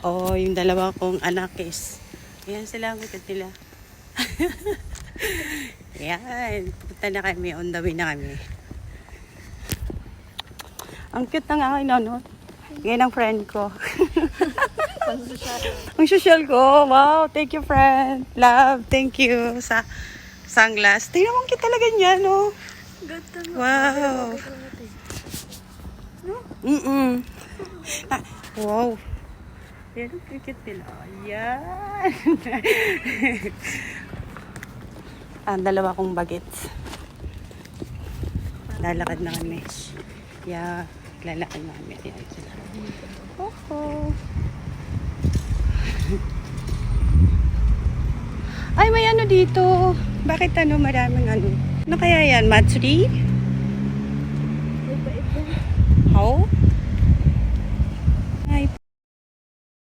Oh, yung dalawa kong anak is. Ayan sila ang likod nila. Ayan. Pupunta na kami. On the way na kami. Ang cute ng aking nanot. Yan ang friend ko. Ang social ko. Wow, thank you friend. Love, thank you sa sunglass. Tingnan mo, cute talaga niya, no? Wow. Ah, wow. Yan ang cute nila. Yan. Ang dalawa kong bagets. Lalakad na kami. Yeah, lalakad na kami. Ayan sila. Oho. Ay, may ano dito. Bakit ano, maraming ano? Ano kaya yan? Matsuri?